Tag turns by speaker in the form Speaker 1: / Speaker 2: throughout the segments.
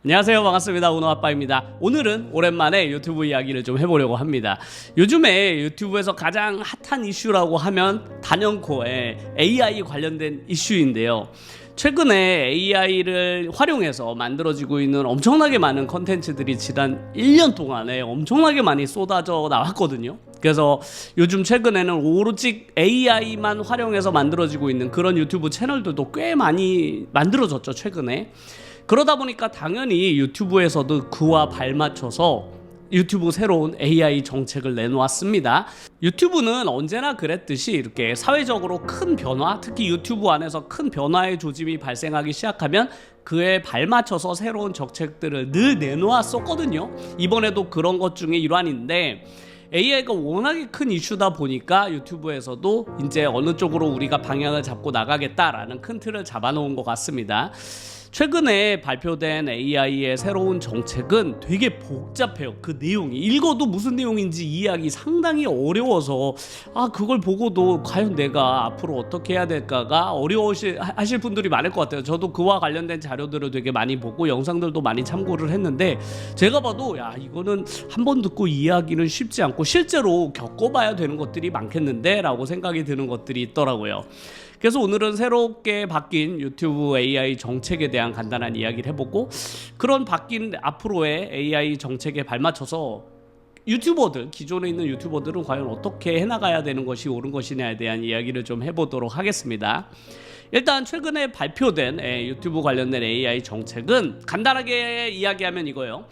Speaker 1: 안녕하세요, 반갑습니다. 운호아빠입니다. 오늘은 오랜만에 유튜브 이야기를 좀 해보려고 합니다. 요즘에 유튜브에서 가장 핫한 이슈라고 하면 단연코 AI 관련된 이슈인데요. 최근에 AI를 활용해서 만들어지고 있는 엄청나게 많은 컨텐츠들이 지난 1년 동안에 엄청나게 많이 쏟아져 나왔거든요. 그래서 요즘 최근에는 오로지 AI만 활용해서 만들어지고 있는 그런 유튜브 채널들도 꽤 많이 만들어졌죠, 최근에. 그러다 보니까 당연히 유튜브에서도 그와 발맞춰서 유튜브 새로운 AI 정책을 내놓았습니다. 유튜브는 언제나 그랬듯이 이렇게 사회적으로 큰 변화, 특히 유튜브 안에서 큰 변화의 조짐이 발생하기 시작하면 그에 발맞춰서 새로운 정책들을 늘 내놓았었거든요. 이번에도 그런 것 중에 일환인데, AI가 워낙에 큰 이슈다 보니까 유튜브에서도 이제 어느 쪽으로 우리가 방향을 잡고 나가겠다라는 큰 틀을 잡아놓은 것 같습니다. 최근에 발표된 AI의 새로운 정책은 되게 복잡해요. 그 내용이 읽어도 무슨 내용인지 이해하기 상당히 어려워서 그걸 보고도 과연 내가 앞으로 어떻게 해야 될까가 어려워하실 분들이 많을 것 같아요. 저도 그와 관련된 자료들을 되게 많이 보고 영상들도 많이 참고를 했는데, 제가 봐도 이거는 한번 듣고 이해하기는 쉽지 않고 실제로 겪어봐야 되는 것들이 많겠는데 라고 생각이 드는 것들이 있더라고요. 그래서 오늘은 새롭게 바뀐 유튜브 AI 정책에 대한 간단한 이야기를 해보고, 그런 바뀐 앞으로의 AI 정책에 발맞춰서 유튜버들, 기존에 있는 유튜버들은 과연 어떻게 해나가야 되는 것이 옳은 것이냐에 대한 이야기를 좀 해보도록 하겠습니다. 일단 최근에 발표된 유튜브 관련된 AI 정책은 간단하게 이야기하면 이거예요.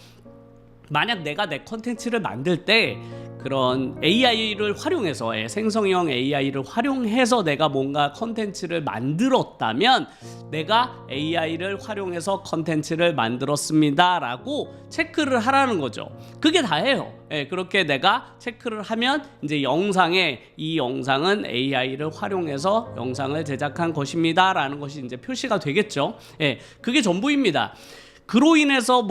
Speaker 1: 만약 내가 내 컨텐츠를 만들 때 그런 AI를 활용해서 생성형 AI를 활용해서 내가 뭔가 컨텐츠를 만들었다면 내가 AI를 활용해서 컨텐츠를 만들었습니다 라고 체크를 하라는 거죠. 그게 다예요. 그렇게 내가 체크를 하면 이제 이 영상은 AI를 활용해서 영상을 제작한 것입니다 라는 것이 이제 표시가 되겠죠. 그게 전부입니다. 그로 인해서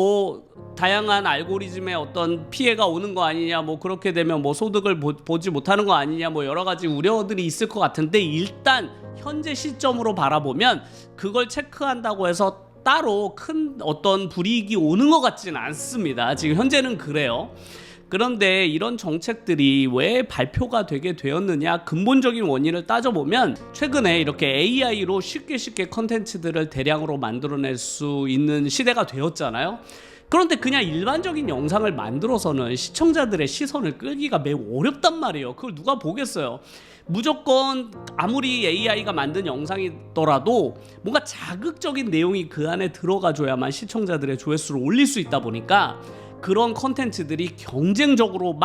Speaker 1: 다양한 알고리즘에 어떤 피해가 오는 거 아니냐, 그렇게 되면 소득을 보지 못하는 거 아니냐, 여러 가지 우려들이 있을 것 같은데, 일단 현재 시점으로 바라보면 그걸 체크한다고 해서 따로 큰 어떤 불이익이 오는 것 같지는 않습니다. 지금 현재는 그래요. 그런데 이런 정책들이 왜 발표가 되게 되었느냐, 근본적인 원인을 따져보면 최근에 이렇게 AI로 쉽게 컨텐츠들을 대량으로 만들어낼 수 있는 시대가 되었잖아요. 그런데 그냥 일반적인 영상을 만들어서는 시청자들의 시선을 끌기가 매우 어렵단 말이에요. 그걸 누가 보겠어요? 무조건 아무리 AI가 만든 영상이더라도 뭔가 자극적인 내용이 그 안에 들어가줘야만 시청자들의 조회수를 올릴 수 있다 보니까 그런 컨텐츠들이 경쟁적으로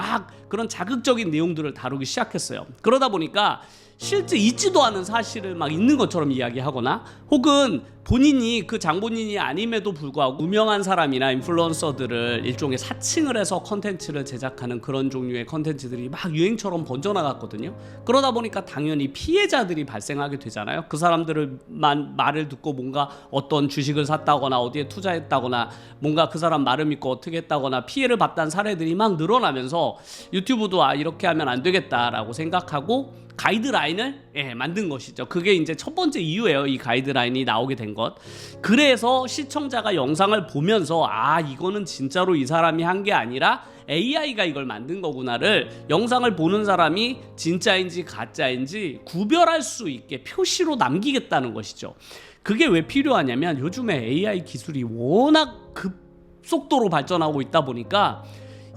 Speaker 1: 그런 자극적인 내용들을 다루기 시작했어요. 그러다 보니까 실제 있지도 않은 사실을 있는 것처럼 이야기하거나, 혹은 본인이 그 장본인이 아님에도 불구하고 유명한 사람이나 인플루언서들을 일종의 사칭을 해서 컨텐츠를 제작하는 그런 종류의 컨텐츠들이 유행처럼 번져나갔거든요. 그러다 보니까 당연히 피해자들이 발생하게 되잖아요. 그 사람들을 말을 듣고 뭔가 어떤 주식을 샀다거나 어디에 투자했다거나 뭔가 그 사람 말을 믿고 어떻게 했다거나 피해를 봤다는 사례들이 늘어나면서 유튜브도 이렇게 하면 안 되겠다라고 생각하고 가이드라인을 만든 것이죠. 그게 이제 첫 번째 이유예요. 이 가이드라인이 나오게 된 것. 그래서 시청자가 영상을 보면서 이거는 진짜로 이 사람이 한 게 아니라 AI가 이걸 만든 거구나를 영상을 보는 사람이 진짜인지 가짜인지 구별할 수 있게 표시로 남기겠다는 것이죠. 그게 왜 필요하냐면 요즘에 AI 기술이 워낙 급속도로 발전하고 있다 보니까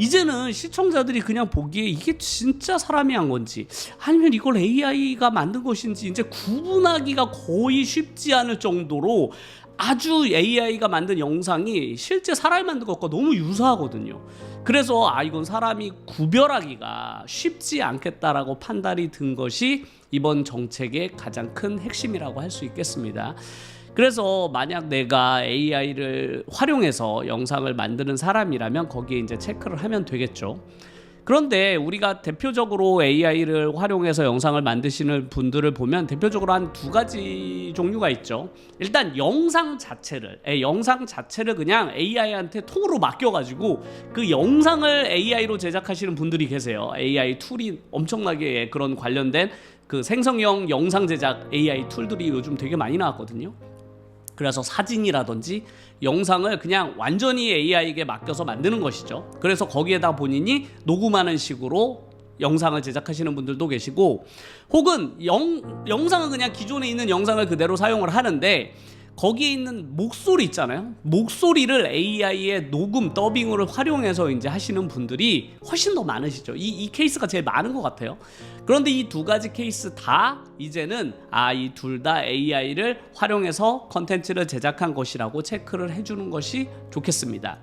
Speaker 1: 이제는 시청자들이 그냥 보기에 이게 진짜 사람이 한 건지 아니면 이걸 AI가 만든 것인지 이제 구분하기가 거의 쉽지 않을 정도로 아주 AI가 만든 영상이 실제 사람이 만든 것과 너무 유사하거든요. 그래서 이건 사람이 구별하기가 쉽지 않겠다라고 판단이 든 것이 이번 정책의 가장 큰 핵심이라고 할 수 있겠습니다. 그래서 만약 내가 AI를 활용해서 영상을 만드는 사람이라면 거기에 이제 체크를 하면 되겠죠. 그런데 우리가 대표적으로 AI를 활용해서 영상을 만드시는 분들을 보면 대표적으로 한 두 가지 종류가 있죠. 일단 영상 자체를 그냥 AI한테 통으로 맡겨가지고 그 영상을 AI로 제작하시는 분들이 계세요. AI 툴이 엄청나게 그런 관련된 그 생성형 영상 제작 AI 툴들이 요즘 되게 많이 나왔거든요. 그래서 사진이라든지 영상을 그냥 완전히 AI에게 맡겨서 만드는 것이죠. 그래서 거기에다 본인이 녹음하는 식으로 영상을 제작하시는 분들도 계시고, 혹은 영상은 그냥 기존에 있는 영상을 그대로 사용을 하는데 거기에 있는 목소리 있잖아요. 목소리를 AI의 녹음, 더빙으로 활용해서 이제 하시는 분들이 훨씬 더 많으시죠. 이 케이스가 제일 많은 것 같아요. 그런데 이 두 가지 케이스 다 이제는 이 둘 다 AI를 활용해서 컨텐츠를 제작한 것이라고 체크를 해주는 것이 좋겠습니다.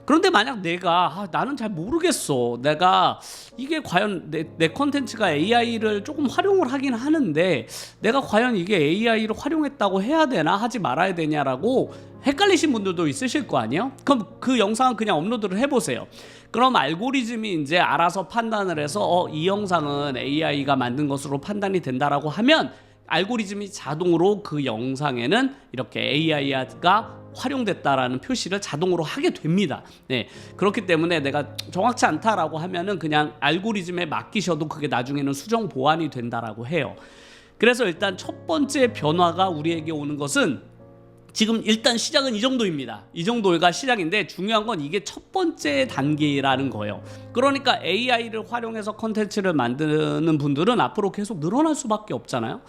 Speaker 1: 그런데 만약 내가 나는 잘 모르겠어, 내가 이게 과연 내 컨텐츠가 AI를 조금 활용을 하긴 하는데 내가 과연 이게 AI를 활용했다고 해야 되나 하지 말아야 되냐라고 헷갈리신 분들도 있으실 거 아니에요? 그럼 그 영상은 그냥 업로드를 해보세요. 그럼 알고리즘이 이제 알아서 판단을 해서 이 영상은 AI가 만든 것으로 판단이 된다라고 하면 알고리즘이 자동으로 그 영상에는 이렇게 AI가 활용됐다라는 표시를 자동으로 하게 됩니다. 네, 그렇기 때문에 내가 정확치 않다라고 하면은 그냥 알고리즘에 맡기셔도 그게 나중에는 수정 보완이 된다라고 해요. 그래서 일단 첫 번째 변화가 우리에게 오는 것은 지금 일단 시작은 이 정도입니다. 이 정도가 시작인데 중요한 건 이게 첫 번째 단계라는 거예요. 그러니까 AI를 활용해서 컨텐츠를 만드는 분들은 앞으로 계속 늘어날 수밖에 없잖아요.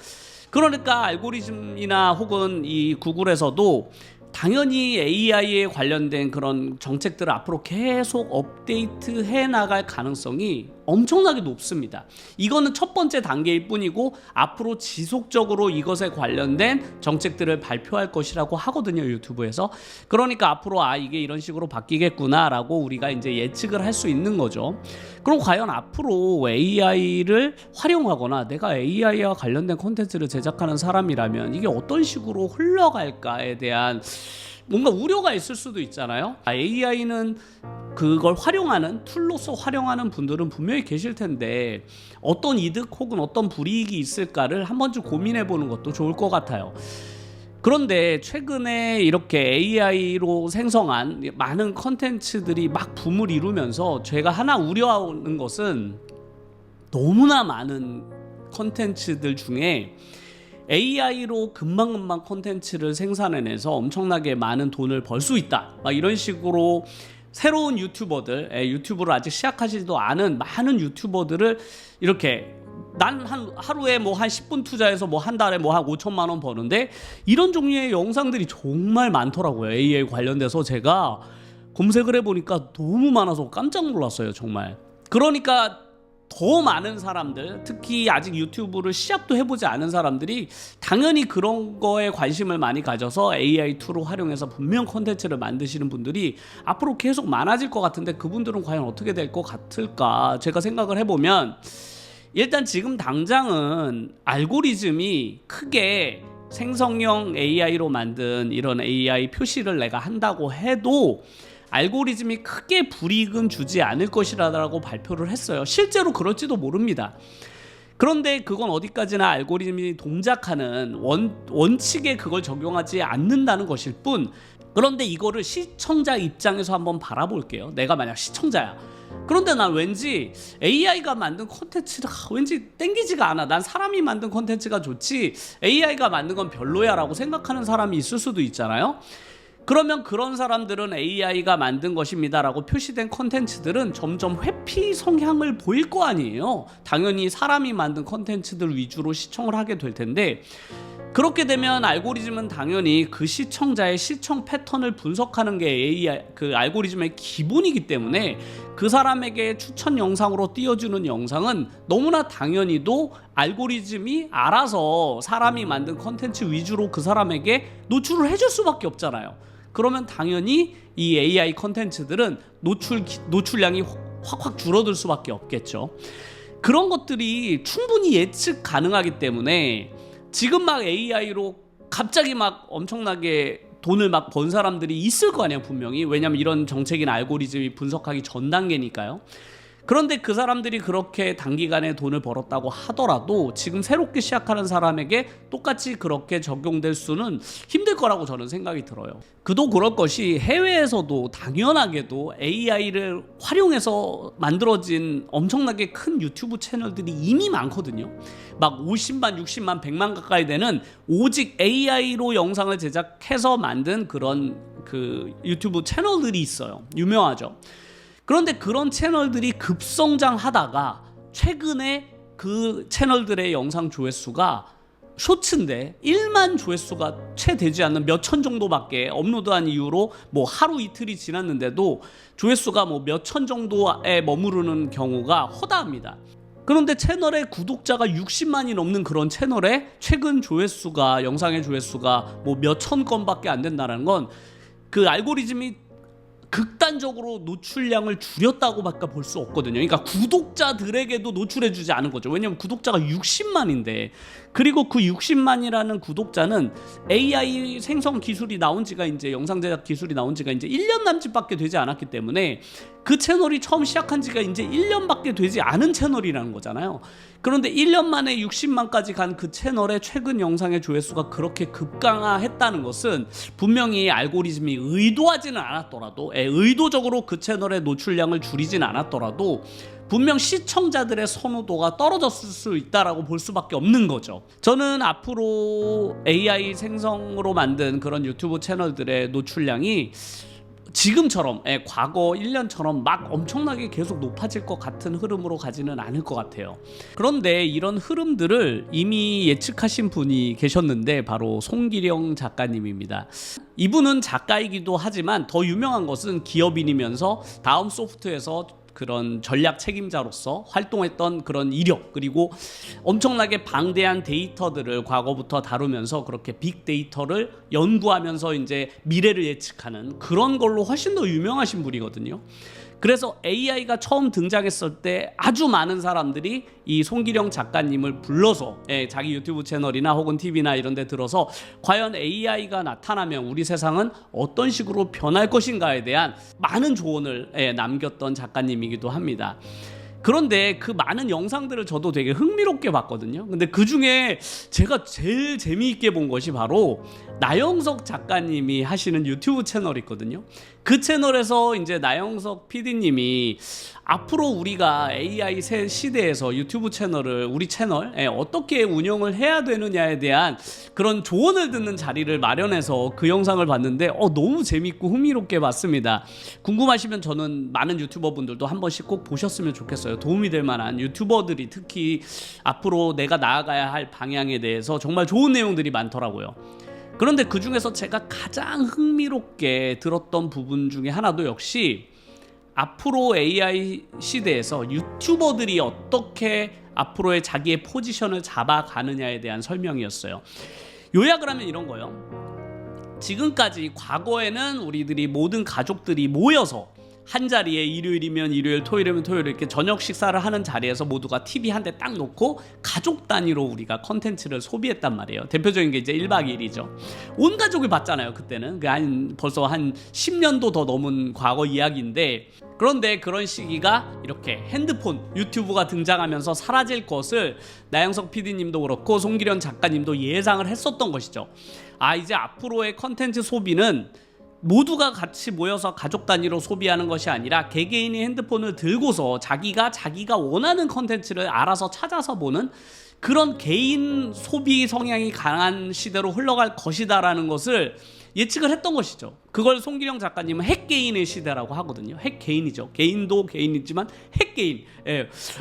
Speaker 1: 그러니까 알고리즘이나 혹은 이 구글에서도 당연히 AI에 관련된 그런 정책들을 앞으로 계속 업데이트 해 나갈 가능성이 엄청나게 높습니다. 이거는 첫 번째 단계일 뿐이고 앞으로 지속적으로 이것에 관련된 정책들을 발표할 것이라고 하거든요, 유튜브에서. 그러니까 앞으로 이게 이런 식으로 바뀌겠구나 라고 우리가 이제 예측을 할 수 있는 거죠. 그럼 과연 앞으로 AI를 활용하거나 내가 AI와 관련된 콘텐츠를 제작하는 사람이라면 이게 어떤 식으로 흘러갈까에 대한 뭔가 우려가 있을 수도 있잖아요. AI는 그걸 활용하는 툴로서 활용하는 분들은 분명히 계실 텐데 어떤 이득 혹은 어떤 불이익이 있을까를 한 번쯤 고민해 보는 것도 좋을 것 같아요. 그런데 최근에 이렇게 AI로 생성한 많은 컨텐츠들이 막 붐을 이루면서 제가 하나 우려하는 것은 너무나 많은 컨텐츠들 중에 AI로 금방금방 콘텐츠를 생산해내서 엄청나게 많은 돈을 벌 수 있다, 막 이런 식으로 새로운 유튜버들, 유튜브를 아직 시작하지도 않은 많은 유튜버들을 이렇게 난 하루에 뭐 한 10분 투자해서 뭐 한 달에 뭐 한 5천만 원 버는데 이런 종류의 영상들이 정말 많더라고요. AI 관련돼서 제가 검색을 해보니까 너무 많아서 깜짝 놀랐어요, 정말. 그러니까 더 많은 사람들, 특히 아직 유튜브를 시작도 해보지 않은 사람들이 당연히 그런 거에 관심을 많이 가져서 AI 툴을 활용해서 분명 콘텐츠를 만드시는 분들이 앞으로 계속 많아질 것 같은데 그분들은 과연 어떻게 될 것 같을까? 제가 생각을 해보면 일단 지금 당장은 알고리즘이 크게 생성형 AI로 만든 이런 AI 표시를 내가 한다고 해도 알고리즘이 크게 불이익은 주지 않을 것이라고 발표를 했어요. 실제로 그럴지도 모릅니다. 그런데 그건 어디까지나 알고리즘이 동작하는 원칙에 그걸 적용하지 않는다는 것일 뿐, 그런데 이거를 시청자 입장에서 한번 바라볼게요. 내가 만약 시청자야. 그런데 난 왠지 AI가 만든 콘텐츠가 왠지 땡기지가 않아. 난 사람이 만든 콘텐츠가 좋지 AI가 만든 건 별로야 라고 생각하는 사람이 있을 수도 있잖아요. 그러면 그런 사람들은 AI가 만든 것입니다 라고 표시된 콘텐츠들은 점점 회피 성향을 보일 거 아니에요. 당연히 사람이 만든 콘텐츠들 위주로 시청을 하게 될 텐데, 그렇게 되면 알고리즘은 당연히 그 시청자의 시청 패턴을 분석하는 게 AI 그 알고리즘의 기본이기 때문에 그 사람에게 추천 영상으로 띄워주는 영상은 너무나 당연히도 알고리즘이 알아서 사람이 만든 컨텐츠 위주로 그 사람에게 노출을 해줄 수밖에 없잖아요. 그러면 당연히 이 AI 컨텐츠들은 노출량이 확확 줄어들 수밖에 없겠죠. 그런 것들이 충분히 예측 가능하기 때문에 지금 막 AI로 갑자기 막 엄청나게 돈을 막 번 사람들이 있을 거 아니에요, 분명히. 왜냐면 이런 정책이나 알고리즘이 분석하기 전 단계니까요. 그런데 그 사람들이 그렇게 단기간에 돈을 벌었다고 하더라도 지금 새롭게 시작하는 사람에게 똑같이 그렇게 적용될 수는 힘들 거라고 저는 생각이 들어요. 그도 그럴 것이 해외에서도 당연하게도 AI를 활용해서 만들어진 엄청나게 큰 유튜브 채널들이 이미 많거든요. 막 50만, 60만, 100만 가까이 되는 오직 AI로 영상을 제작해서 만든 그런 그 유튜브 채널들이 있어요. 유명하죠. 그런데 그런 채널들이 급성장하다가 최근에 그 채널들의 영상 조회수가 쇼츠인데 1만 조회수가 채 되지 않는 몇천 정도밖에 업로드한 이후로 뭐 하루 이틀이 지났는데도 조회수가 뭐 몇천 정도에 머무르는 경우가 허다합니다. 그런데 채널의 구독자가 60만이 넘는 그런 채널에 최근 조회수가 영상의 조회수가 뭐 몇천 건밖에 안 된다는 건 그 알고리즘이 극단적으로 노출량을 줄였다고밖에 볼 수 없거든요. 그러니까 구독자들에게도 노출해주지 않은 거죠. 왜냐하면 구독자가 60만인데 그리고 그 60만이라는 구독자는 AI 생성 기술이 나온 지가 이제 영상 제작 기술이 나온 지가 이제 1년 남짓밖에 되지 않았기 때문에 그 채널이 처음 시작한 지가 이제 1년밖에 되지 않은 채널이라는 거잖아요. 그런데 1년 만에 60만까지 간 그 채널의 최근 영상의 조회수가 그렇게 급강하했다는 것은 분명히 알고리즘이 의도하지는 않았더라도 의도적으로 그 채널의 노출량을 줄이진 않았더라도 분명 시청자들의 선호도가 떨어졌을 수 있다라고 볼 수밖에 없는 거죠. 저는 앞으로 AI 생성으로 만든 그런 유튜브 채널들의 노출량이 지금처럼 과거 1년처럼 막 엄청나게 계속 높아질 것 같은 흐름으로 가지는 않을 것 같아요. 그런데 이런 흐름들을 이미 예측하신 분이 계셨는데 바로 송기령 작가님입니다. 이분은 작가이기도 하지만 더 유명한 것은 기업인이면서 다음 소프트에서 그런 전략 책임자로서 활동했던 그런 이력, 그리고 엄청나게 방대한 데이터들을 과거부터 다루면서 그렇게 빅데이터를 연구하면서 이제 미래를 예측하는 그런 걸로 훨씬 더 유명하신 분이거든요. 그래서 AI가 처음 등장했을 때 아주 많은 사람들이 이 송기령 작가님을 불러서 자기 유튜브 채널이나 혹은 TV나 이런 데 들어서 과연 AI가 나타나면 우리 세상은 어떤 식으로 변할 것인가에 대한 많은 조언을 남겼던 작가님이기도 합니다. 그런데 그 많은 영상들을 저도 되게 흥미롭게 봤거든요. 근데 그 중에 제가 제일 재미있게 본 것이 바로 나영석 작가님이 하시는 유튜브 채널이 있거든요. 그 채널에서 이제 나영석 PD님이 앞으로 우리가 AI 새 시대에서 유튜브 채널을 우리 채널 어떻게 운영을 해야 되느냐에 대한 그런 조언을 듣는 자리를 마련해서 그 영상을 봤는데 너무 재밌고 흥미롭게 봤습니다. 궁금하시면 저는 많은 유튜버 분들도 한 번씩 꼭 보셨으면 좋겠어요. 도움이 될 만한 유튜버들이 특히 앞으로 내가 나아가야 할 방향에 대해서 정말 좋은 내용들이 많더라고요. 그런데 그 중에서 제가 가장 흥미롭게 들었던 부분 중에 하나도 역시 앞으로 AI 시대에서 유튜버들이 어떻게 앞으로의 자기의 포지션을 잡아가느냐에 대한 설명이었어요. 요약을 하면 이런 거예요. 지금까지 과거에는 우리들이 모든 가족들이 모여서 한 자리에 일요일이면 일요일, 토요일이면 토요일 이렇게 저녁 식사를 하는 자리에서 모두가 TV 한 대 딱 놓고 가족 단위로 우리가 컨텐츠를 소비했단 말이에요. 대표적인 게 이제 1박 2일이죠. 온 가족이 봤잖아요. 그때는 벌써 한 10년도 더 넘은 과거 이야기인데, 그런데 그런 시기가 이렇게 핸드폰, 유튜브가 등장하면서 사라질 것을 나영석 PD님도 그렇고 송기련 작가님도 예상을 했었던 것이죠. 이제 앞으로의 컨텐츠 소비는 모두가 같이 모여서 가족 단위로 소비하는 것이 아니라 개개인이 핸드폰을 들고서 자기가 원하는 컨텐츠를 알아서 찾아서 보는 그런 개인 소비 성향이 강한 시대로 흘러갈 것이다라는 것을 예측을 했던 것이죠. 그걸 송기령 작가님은 핵개인의 시대라고 하거든요. 핵개인이죠. 개인도 개인이지만 핵개인.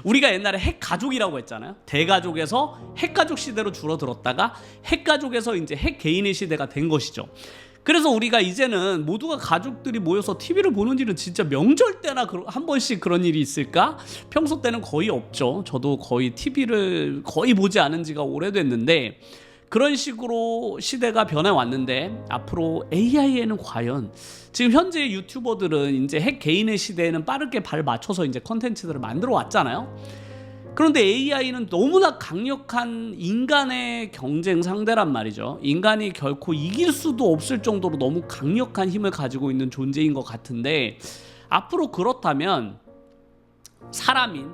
Speaker 1: 우리가 옛날에 핵가족이라고 했잖아요. 대가족에서 핵가족 시대로 줄어들었다가 핵가족에서 이제 핵개인의 시대가 된 것이죠. 그래서 우리가 이제는 모두가 가족들이 모여서 TV를 보는 일은 진짜 명절 때나 한 번씩 그런 일이 있을까? 평소 때는 거의 없죠. 저도 거의 TV를 거의 보지 않은 지가 오래됐는데, 그런 식으로 시대가 변해왔는데 앞으로 AI에는 과연 지금 현재 유튜버들은 이제 핵 개인의 시대에는 빠르게 발 맞춰서 이제 컨텐츠들을 만들어 왔잖아요. 그런데 AI는 너무나 강력한 인간의 경쟁 상대란 말이죠. 인간이 결코 이길 수도 없을 정도로 너무 강력한 힘을 가지고 있는 존재인 것 같은데, 앞으로 그렇다면 사람인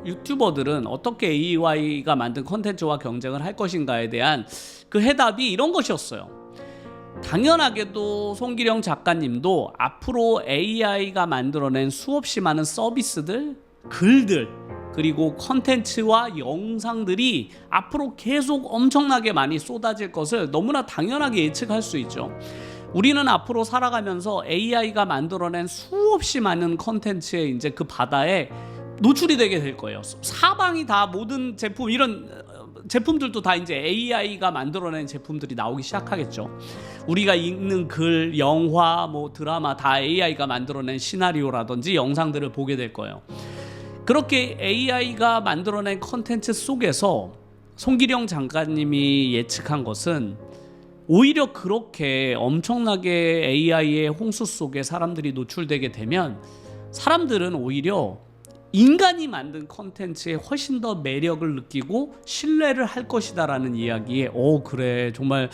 Speaker 1: 유튜버들은 어떻게 AI가 만든 컨텐츠와 경쟁을 할 것인가에 대한 그 해답이 이런 것이었어요. 당연하게도 송기령 작가님도 앞으로 AI가 만들어낸 수없이 많은 서비스들, 글들, 그리고 컨텐츠와 영상들이 앞으로 계속 엄청나게 많이 쏟아질 것을 너무나 당연하게 예측할 수 있죠. 우리는 앞으로 살아가면서 AI가 만들어낸 수없이 많은 컨텐츠의 이제 그 바다에 노출이 되게 될 거예요. 사방이 다 모든 제품, 이런 제품들도 다 이제 AI가 만들어낸 제품들이 나오기 시작하겠죠. 우리가 읽는 글, 영화, 뭐 드라마 다 AI가 만들어낸 시나리오라든지 영상들을 보게 될 거예요. 그렇게 AI가 만들어낸 컨텐츠 속에서 송기령 작가님이 예측한 것은 오히려 그렇게 엄청나게 AI의 홍수 속에 사람들이 노출되게 되면 사람들은 오히려 인간이 만든 컨텐츠에 훨씬 더 매력을 느끼고 신뢰를 할 것이다라는 이야기에 그래 정말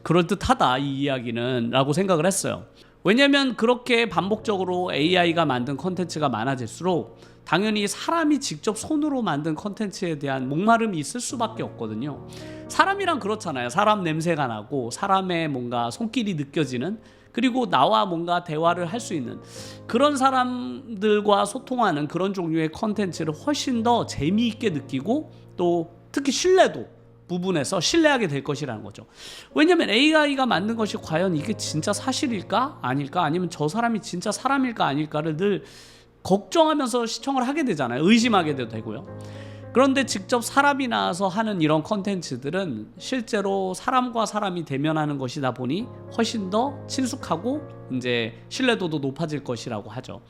Speaker 1: 그럴듯하다 이 이야기는 라고 생각을 했어요. 왜냐하면 그렇게 반복적으로 AI가 만든 컨텐츠가 많아질수록 당연히 사람이 직접 손으로 만든 컨텐츠에 대한 목마름이 있을 수밖에 없거든요. 사람이란 그렇잖아요. 사람 냄새가 나고 사람의 뭔가 손길이 느껴지는, 그리고 나와 뭔가 대화를 할 수 있는 그런 사람들과 소통하는 그런 종류의 컨텐츠를 훨씬 더 재미있게 느끼고 또 특히 신뢰도 부분에서 신뢰하게 될 것이라는 거죠. 왜냐하면 AI가 만든 것이 과연 이게 진짜 사실일까? 아닐까? 아니면 저 사람이 진짜 사람일까? 아닐까를 늘 걱정하면서 시청을 하게 되잖아요. 의심하게 되고요. 그런데 직접 사람이 나와서 하는 이런 컨텐츠들은 실제로 사람과 사람이 대면하는 것이다 보니 훨씬 더 친숙하고 이제 신뢰도도 높아질 것이라고 하죠.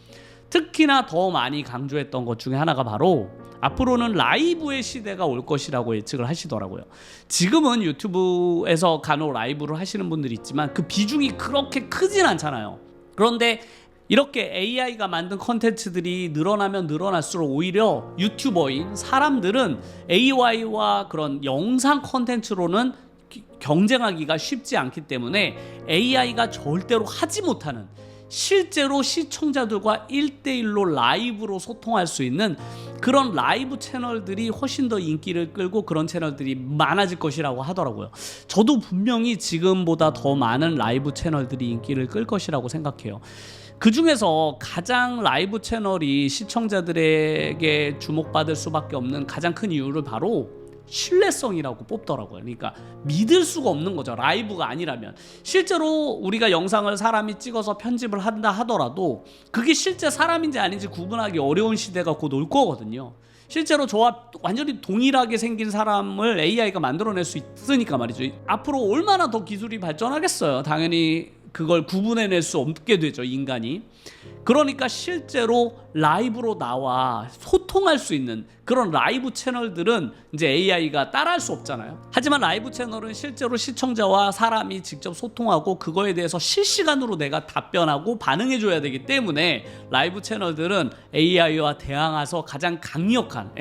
Speaker 1: 특히나 더 많이 강조했던 것 중에 하나가 바로 앞으로는 라이브의 시대가 올 것이라고 예측을 하시더라고요. 지금은 유튜브에서 간혹 라이브를 하시는 분들이 있지만 그 비중이 그렇게 크진 않잖아요. 그런데 이렇게 AI가 만든 컨텐츠들이 늘어나면 늘어날수록 오히려 유튜버인 사람들은 AI와 그런 영상 컨텐츠로는 경쟁하기가 쉽지 않기 때문에 AI가 절대로 하지 못하는, 실제로 시청자들과 1대1로 라이브로 소통할 수 있는 그런 라이브 채널들이 훨씬 더 인기를 끌고 그런 채널들이 많아질 것이라고 하더라고요. 저도 분명히 지금보다 더 많은 라이브 채널들이 인기를 끌 것이라고 생각해요. 그 중에서 가장 라이브 채널이 시청자들에게 주목받을 수밖에 없는 가장 큰 이유를 바로 신뢰성이라고 뽑더라고요. 그러니까 믿을 수가 없는 거죠. 라이브가 아니라면. 실제로 우리가 영상을 사람이 찍어서 편집을 한다 하더라도 그게 실제 사람인지 아닌지 구분하기 어려운 시대가 곧 올 거거든요. 실제로 저와 완전히 동일하게 생긴 사람을 AI가 만들어낼 수 있으니까 말이죠. 앞으로 얼마나 더 기술이 발전하겠어요. 당연히 그걸 구분해낼 수 없게 되죠, 인간이. 그러니까 실제로 라이브로 나와 소통할 수 있는 그런 라이브 채널들은 이제 AI가 따라할 수 없잖아요. 하지만 라이브 채널은 실제로 시청자와 사람이 직접 소통하고 그거에 대해서 실시간으로 내가 답변하고 반응해줘야 되기 때문에 라이브 채널들은 AI와 대항해서 가장 강력한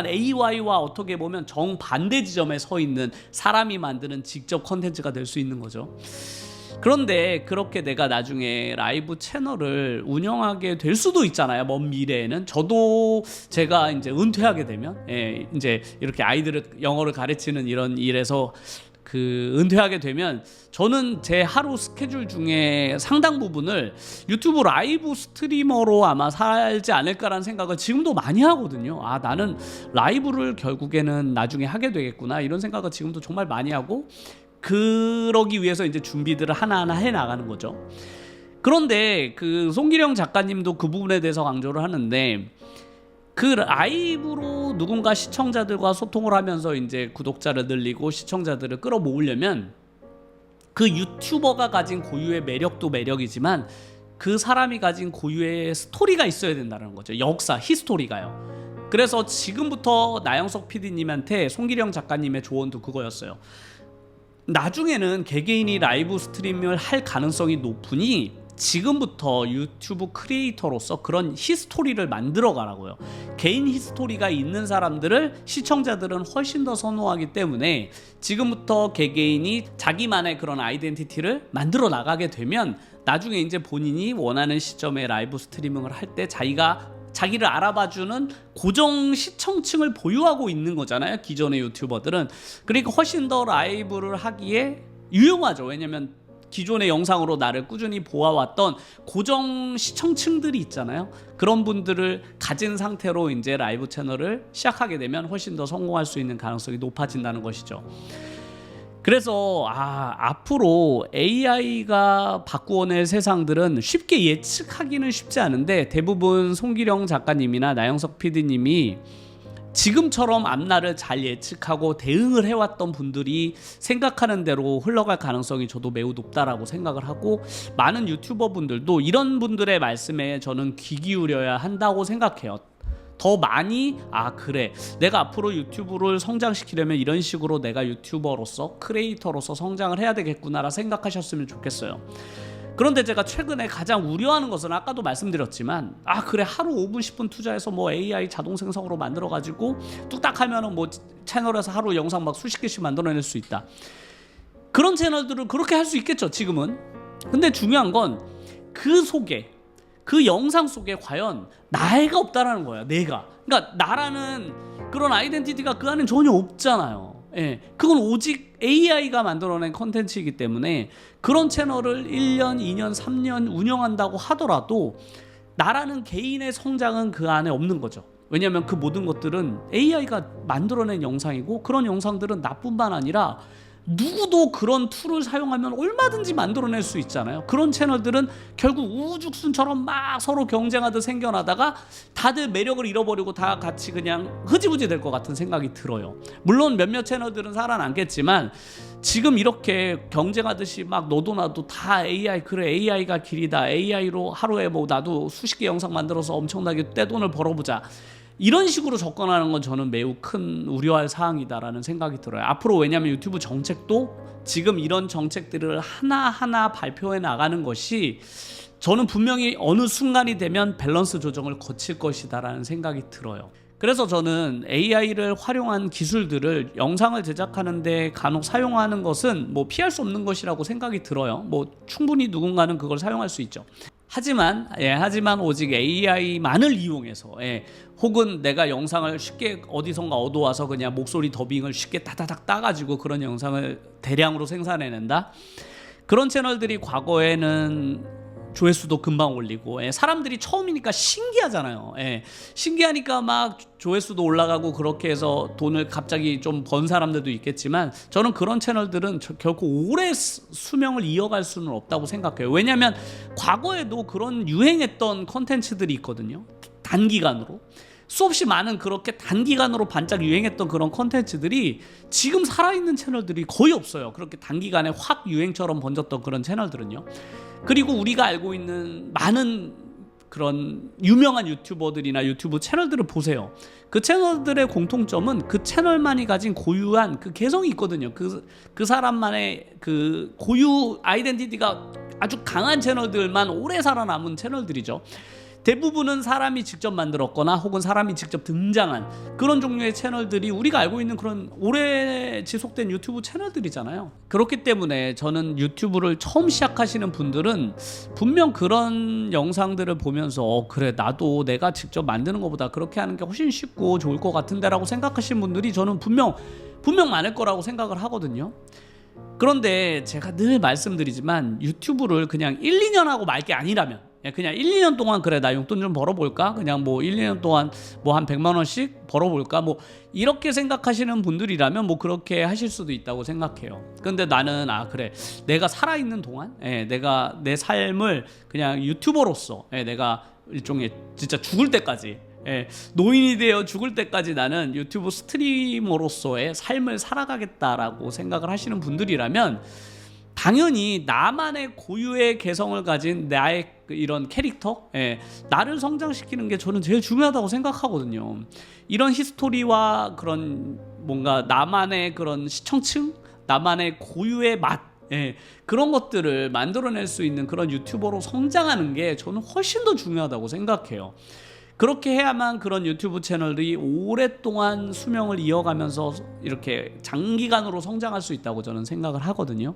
Speaker 1: AI와 어떻게 보면 정반대 지점에 서 있는 사람이 만드는 직접 컨텐츠가 될 수 있는 거죠. 그런데 그렇게 내가 나중에 라이브 채널을 운영하게 될 수도 있잖아요. 먼 미래에는. 저도 제가 이제 은퇴하게 되면 이제 이렇게 아이들을 영어를 가르치는 이런 일에서 은퇴하게 되면 저는 제 하루 스케줄 중에 상당 부분을 유튜브 라이브 스트리머로 아마 살지 않을까라는 생각을 지금도 많이 하거든요. 나는 라이브를 결국에는 나중에 하게 되겠구나, 이런 생각을 지금도 정말 많이 하고, 그러기 위해서 이제 준비들을 하나하나 해 나가는 거죠. 그런데 송기령 작가님도 그 부분에 대해서 강조를 하는데, 그 라이브로 누군가 시청자들과 소통을 하면서 이제 구독자를 늘리고 시청자들을 끌어모으려면 그 유튜버가 가진 고유의 매력도 매력이지만 그 사람이 가진 고유의 스토리가 있어야 된다는 거죠. 역사, 히스토리가요. 그래서 지금부터 나영석 PD님한테 송기령 작가님의 조언도 그거였어요. 나중에는 개개인이 라이브 스트리밍을 할 가능성이 높으니 지금부터 유튜브 크리에이터로서 그런 히스토리를 만들어 가라고요. 개인 히스토리가 있는 사람들을 시청자들은 훨씬 더 선호하기 때문에 지금부터 개개인이 자기만의 그런 아이덴티티를 만들어 나가게 되면 나중에 이제 본인이 원하는 시점에 라이브 스트리밍을 할 때 자기가 자기를 알아봐주는 고정 시청층을 보유하고 있는 거잖아요, 기존의 유튜버들은. 그러니까 훨씬 더 라이브를 하기에 유용하죠. 왜냐면 기존의 영상으로 나를 꾸준히 보아왔던 고정 시청층들이 있잖아요. 그런 분들을 가진 상태로 이제 라이브 채널을 시작하게 되면 훨씬 더 성공할 수 있는 가능성이 높아진다는 것이죠. 그래서 앞으로 AI가 바꾸어낼 세상들은 쉽게 예측하기는 쉽지 않은데, 대부분 송기령 작가님이나 나영석 PD님이 지금처럼 앞날을 잘 예측하고 대응을 해왔던 분들이 생각하는 대로 흘러갈 가능성이 저도 매우 높다라고 생각을 하고, 많은 유튜버 분들도 이런 분들의 말씀에 저는 귀 기울여야 한다고 생각해요. 더 많이 그래, 내가 앞으로 유튜브를 성장시키려면 이런 식으로 내가 유튜버로서 크리에이터로서 성장을 해야 되겠구나라 생각하셨으면 좋겠어요. 그런데 제가 최근에 가장 우려하는 것은 아까도 말씀드렸지만, 그래, 하루 5분 10분 투자해서 뭐 AI 자동 생성으로 만들어 가지고 뚝딱 하면은 뭐 채널에서 하루 영상 막 수십 개씩 만들어낼 수 있다. 그런 채널들은 그렇게 할 수 있겠죠, 지금은. 근데 중요한 건 그 속에, 그 영상 속에 과연 나가 없다라는 거야. 내가. 그러니까 나라는 그런 아이덴티티가 그 안에 전혀 없잖아요. 예, 그건 오직 AI가 만들어낸 컨텐츠이기 때문에 그런 채널을 1년, 2년, 3년 운영한다고 하더라도 나라는 개인의 성장은 그 안에 없는 거죠. 왜냐하면 그 모든 것들은 AI가 만들어낸 영상이고, 그런 영상들은 나뿐만 아니라 누구도 그런 툴을 사용하면 얼마든지 만들어낼 수 있잖아요. 그런 채널들은 결국 우후죽순처럼 막 서로 경쟁하듯 생겨나다가 다들 매력을 잃어버리고 다 같이 그냥 흐지부지 될 것 같은 생각이 들어요. 물론 몇몇 채널들은 살아남겠지만, 지금 이렇게 경쟁하듯이 막 너도 나도 다 AI, 그래 AI가 길이다, AI로 하루에 뭐 나도 수십 개 영상 만들어서 엄청나게 떼돈을 벌어보자, 이런 식으로 접근하는 건 저는 매우 큰 우려할 사항이다라는 생각이 들어요. 앞으로, 왜냐하면 유튜브 정책도 지금 이런 정책들을 하나하나 발표해 나가는 것이 저는 분명히 어느 순간이 되면 밸런스 조정을 거칠 것이다라는 생각이 들어요. 그래서 저는 AI를 활용한 기술들을 영상을 제작하는데 간혹 사용하는 것은 뭐 피할 수 없는 것이라고 생각이 들어요. 뭐 충분히 누군가는 그걸 사용할 수 있죠. 하지만 오직 AI만을 이용해서, 혹은 내가 영상을 쉽게 어디선가 얻어와서 그냥 목소리 더빙을 쉽게 따다닥 따가지고 그런 영상을 대량으로 생산해낸다, 그런 채널들이 과거에는 조회수도 금방 올리고, 사람들이 처음이니까 신기하잖아요. 신기하니까 막 조회수도 올라가고 그렇게 해서 돈을 갑자기 좀 번 사람들도 있겠지만, 저는 그런 채널들은 결코 오래 수명을 이어갈 수는 없다고 생각해요. 왜냐하면 과거에도 그런 유행했던 컨텐츠들이 있거든요. 단기간으로 수없이 많은, 그렇게 단기간으로 반짝 유행했던 그런 컨텐츠들이 지금 살아있는 채널들이 거의 없어요. 그렇게 단기간에 확 유행처럼 번졌던 그런 채널들은요. 그리고 우리가 알고 있는 많은 그런 유명한 유튜버들이나 유튜브 채널들을 보세요. 그 채널들의 공통점은 그 채널만이 가진 고유한 그 개성이 있거든요. 그 사람만의 그 고유 아이덴티티가 아주 강한 채널들만 오래 살아남은 채널들이죠. 대부분은 사람이 직접 만들었거나 혹은 사람이 직접 등장한 그런 종류의 채널들이 우리가 알고 있는 그런 오래 지속된 유튜브 채널들이잖아요. 그렇기 때문에 저는 유튜브를 처음 시작하시는 분들은 분명 그런 영상들을 보면서 그래, 나도 내가 직접 만드는 것보다 그렇게 하는 게 훨씬 쉽고 좋을 것 같은데 라고 생각하시는 분들이 저는 분명 많을 거라고 생각을 하거든요. 그런데 제가 늘 말씀드리지만, 유튜브를 그냥 1, 2년 하고 말 게 아니라면, 그냥 1, 2년 동안 그래, 나 용돈 좀 벌어볼까? 그냥 뭐 1, 2년 동안 뭐 한 100만 원씩 벌어볼까? 뭐 이렇게 생각하시는 분들이라면 뭐 그렇게 하실 수도 있다고 생각해요. 근데 나는 그래, 내가 살아있는 동안, 내가 내 삶을 그냥 유튜버로서, 내가 일종의 진짜 죽을 때까지, 노인이 되어 죽을 때까지 나는 유튜브 스트리머로서의 삶을 살아가겠다라고 생각을 하시는 분들이라면, 당연히 나만의 고유의 개성을 가진 나의 이런 캐릭터, 나를 성장시키는 게 저는 제일 중요하다고 생각하거든요. 이런 히스토리와 그런 뭔가 나만의 그런 시청층, 나만의 고유의 맛, 그런 것들을 만들어낼 수 있는 그런 유튜버로 성장하는 게 저는 훨씬 더 중요하다고 생각해요. 그렇게 해야만 그런 유튜브 채널들이 오랫동안 수명을 이어가면서 이렇게 장기간으로 성장할 수 있다고 저는 생각을 하거든요.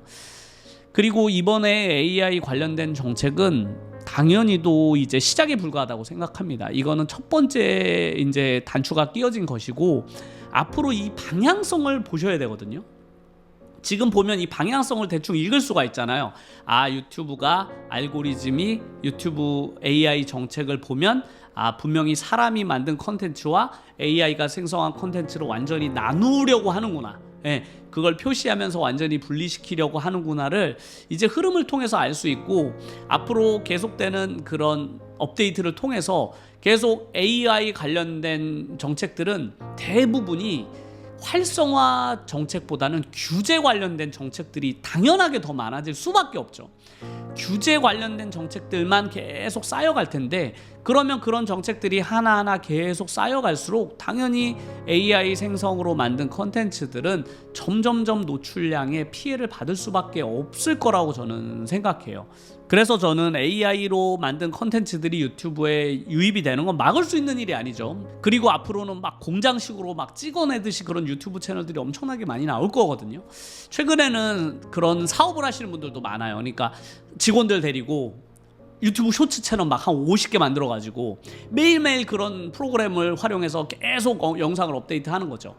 Speaker 1: 그리고 이번에 AI 관련된 정책은 당연히도 이제 시작에 불과하다고 생각합니다. 이거는 첫 번째 이제 단추가 끼어진 것이고 앞으로 이 방향성을 보셔야 되거든요. 지금 보면 이 방향성을 대충 읽을 수가 있잖아요. 아, 유튜브가 알고리즘이 유튜브 AI 정책을 보면 분명히 사람이 만든 컨텐츠와 AI가 생성한 컨텐츠를 완전히 나누려고 하는구나. 예, 그걸 표시하면서 완전히 분리시키려고 하는구나를 이제 흐름을 통해서 알 수 있고 앞으로 계속되는 그런 업데이트를 통해서 계속 AI 관련된 정책들은 대부분이 활성화 정책보다는 규제 관련된 정책들이 당연하게 더 많아질 수밖에 없죠. 규제 관련된 정책들만 계속 쌓여갈 텐데 그러면 그런 정책들이 하나하나 계속 쌓여갈수록 당연히 AI 생성으로 만든 컨텐츠들은 점점점 노출량에 피해를 받을 수밖에 없을 거라고 저는 생각해요. 그래서 저는 AI로 만든 컨텐츠들이 유튜브에 유입이 되는 건 막을 수 있는 일이 아니죠. 그리고 앞으로는 막 공장식으로 막 찍어내듯이 그런 유튜브 채널들이 엄청나게 많이 나올 거거든요. 최근에는 그런 사업을 하시는 분들도 많아요. 그러니까 직원들 데리고 유튜브 쇼츠 채널 막 한 50개 만들어가지고 매일매일 그런 프로그램을 활용해서 계속 영상을 업데이트하는 거죠.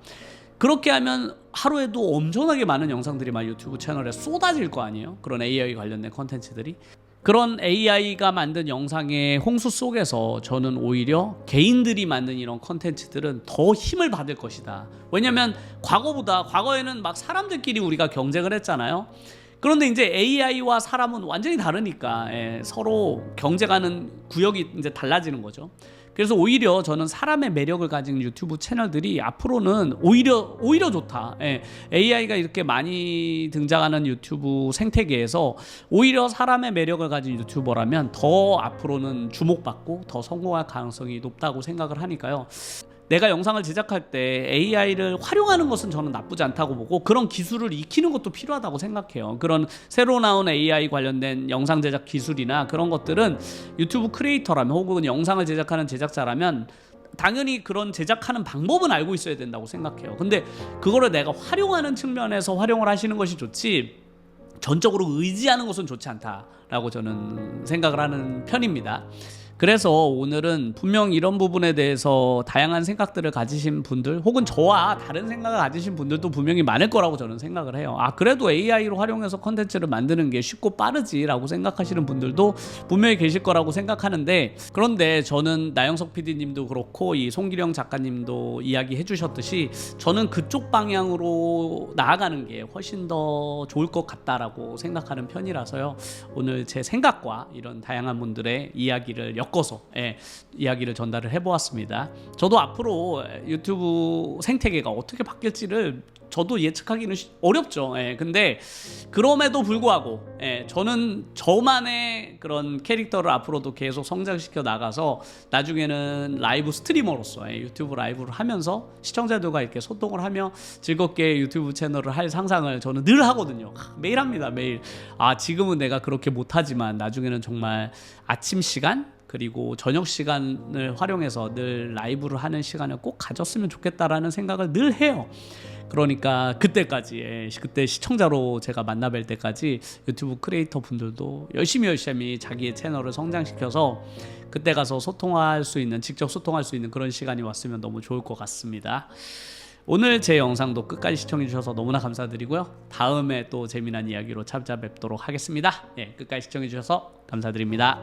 Speaker 1: 그렇게 하면 하루에도 엄청나게 많은 영상들이 막 유튜브 채널에 쏟아질 거 아니에요. 그런 AI 관련된 컨텐츠들이. 그런 AI가 만든 영상의 홍수 속에서 저는 오히려 개인들이 만든 이런 컨텐츠들은 더 힘을 받을 것이다. 왜냐면 과거에는 막 사람들끼리 우리가 경쟁을 했잖아요. 그런데 이제 AI와 사람은 완전히 다르니까 서로 경쟁하는 구역이 이제 달라지는 거죠. 그래서 오히려 저는 사람의 매력을 가진 유튜브 채널들이 앞으로는 오히려 좋다. AI가 이렇게 많이 등장하는 유튜브 생태계에서 오히려 사람의 매력을 가진 유튜버라면 더 앞으로는 주목받고 더 성공할 가능성이 높다고 생각을 하니까요. 내가 영상을 제작할 때 AI를 활용하는 것은 저는 나쁘지 않다고 보고 그런 기술을 익히는 것도 필요하다고 생각해요. 그런 새로 나온 AI 관련된 영상 제작 기술이나 그런 것들은 유튜브 크리에이터라면 혹은 영상을 제작하는 제작자라면 당연히 그런 제작하는 방법은 알고 있어야 된다고 생각해요. 근데 그거를 내가 활용하는 측면에서 활용을 하시는 것이 좋지 전적으로 의지하는 것은 좋지 않다라고 저는 생각을 하는 편입니다. 그래서 오늘은 분명 이런 부분에 대해서 다양한 생각들을 가지신 분들 혹은 저와 다른 생각을 가지신 분들도 분명히 많을 거라고 저는 생각을 해요. 그래도 AI로 활용해서 컨텐츠를 만드는 게 쉽고 빠르지라고 생각하시는 분들도 분명히 계실 거라고 생각하는데 그런데 저는 나영석 PD님도 그렇고 이 송기령 작가님도 이야기해 주셨듯이 저는 그쪽 방향으로 나아가는 게 훨씬 더 좋을 것 같다라고 생각하는 편이라서요. 오늘 제 생각과 이런 다양한 분들의 이야기를 엮어서 이야기를 전달을 해보았습니다. 저도 앞으로 유튜브 생태계가 어떻게 바뀔지를 저도 예측하기는 어렵죠. 근데 그럼에도 불구하고 저는 저만의 그런 캐릭터를 앞으로도 계속 성장시켜 나가서 나중에는 라이브 스트리머로서 유튜브 라이브를 하면서 시청자들과 이렇게 소통을 하며 즐겁게 유튜브 채널을 할 상상을 저는 늘 하거든요. 매일 합니다. 매일. 지금은 내가 그렇게 못하지만 나중에는 정말 아침 시간 그리고 저녁 시간을 활용해서 늘 라이브를 하는 시간을 꼭 가졌으면 좋겠다라는 생각을 늘 해요. 그러니까 그때까지 그때 시청자로 제가 만나뵐 때까지 유튜브 크리에이터 분들도 열심히 자기의 채널을 성장시켜서 그때 가서 소통할 수 있는 직접 소통할 수 있는 그런 시간이 왔으면 너무 좋을 것 같습니다. 오늘 제 영상도 끝까지 시청해 주셔서 너무나 감사드리고요. 다음에 또 재미난 이야기로 찾아뵙도록 하겠습니다. 끝까지 시청해 주셔서 감사드립니다.